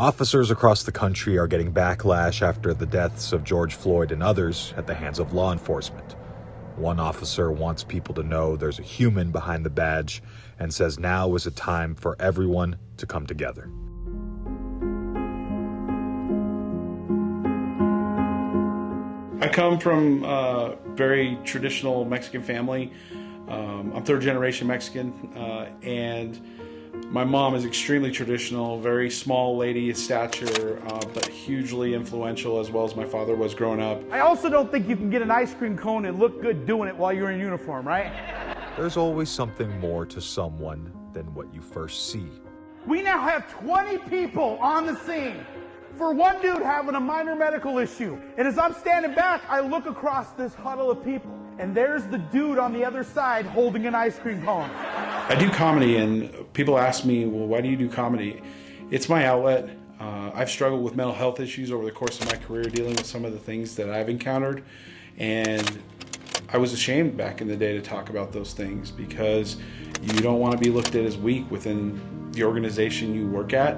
Officers across the country are getting backlash after the deaths of George Floyd and others at the hands of law enforcement. One officer wants people to know there's a human behind the badge and says now is a time for everyone to come together. I come from a very traditional Mexican family. I'm third generation Mexican, and my mom is extremely traditional, very small lady of stature, but hugely influential, as well as my father was growing up. I also don't think you can get an ice cream cone and look good doing it while you're in uniform, right? There's always something more to someone than what you first see. We now have 20 people on the scene for one dude having a minor medical issue. And as I'm standing back, I look across this huddle of people, and there's the dude on the other side holding an ice cream cone. I do comedy, and people ask me, well, why do you do comedy? It's my outlet. I've struggled with mental health issues over the course of my career, dealing with some of the things that I've encountered, and I was ashamed back in the day to talk about those things because you don't want to be looked at as weak within the organization you work at.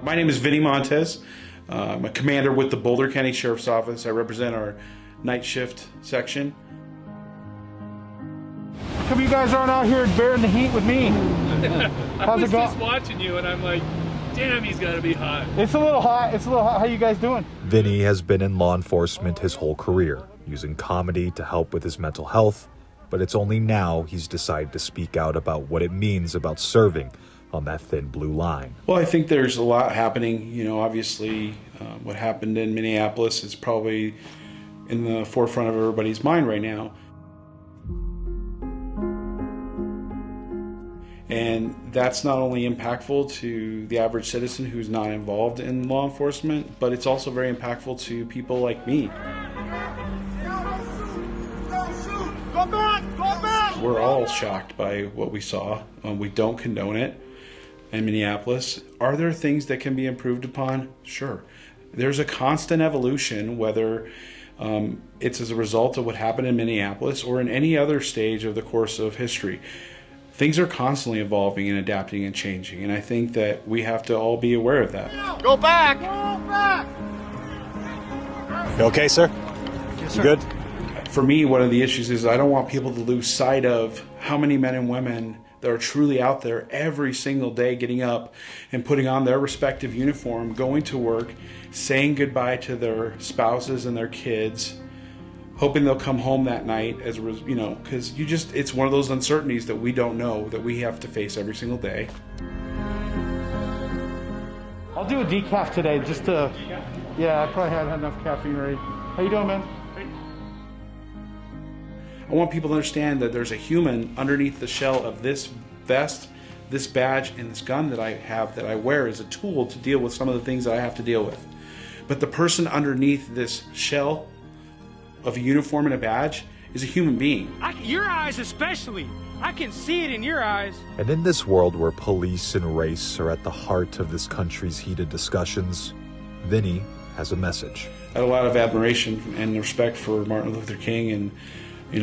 My name is Vinny Montez. I'm a commander with the Boulder County Sheriff's Office. I represent our night shift section. How come you guys aren't out here bearing the heat with me? I was just watching you and I'm like, damn, he's gotta be hot. It's a little hot. It's a little hot. How you guys doing? Vinny has been in law enforcement his whole career, using comedy to help with his mental health, but it's only now he's decided to speak out about what it means about serving on that thin blue line. Well, I think there's a lot happening. You know, obviously, what happened in Minneapolis is probably in the forefront of everybody's mind right now. And that's not only impactful to the average citizen who's not involved in law enforcement, but it's also very impactful to people like me. Go back! Go back! We're all shocked by what we saw. We don't condone it in Minneapolis. Are there things that can be improved upon? Sure. There's a constant evolution, whether it's as a result of what happened in Minneapolis or in any other stage of the course of history. Things are constantly evolving and adapting and changing, and I think that we have to all be aware of that. Go back! Go back! You okay, sir? Yes, You sir. good? For me, one of the issues is I don't want people to lose sight of how many men and women that are truly out there every single day getting up and putting on their respective uniform, going to work, saying goodbye to their spouses and their kids, hoping they'll come home that night, because it's one of those uncertainties that we don't know, that we have to face every single day. I'll do a decaf today just to, yeah, I probably had enough caffeine already. How you doing, man? I want people to understand that there's a human underneath the shell of this vest, this badge, and this gun that I have, that I wear as a tool to deal with some of the things that I have to deal with. But the person underneath this shell of a uniform and a badge is a human being. Your eyes especially. I can see it in your eyes. And in this world where police and race are at the heart of this country's heated discussions, Vinny has a message. I had a lot of admiration and respect for Martin Luther King and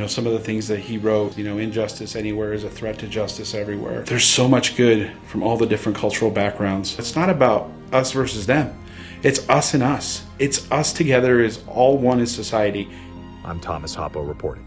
some of the things that he wrote. Injustice anywhere is a threat to justice everywhere. There's so much good from all the different cultural backgrounds. It's not about us versus them. It's us and us. It's us together as all one as society. I'm Thomas Hoppo reporting.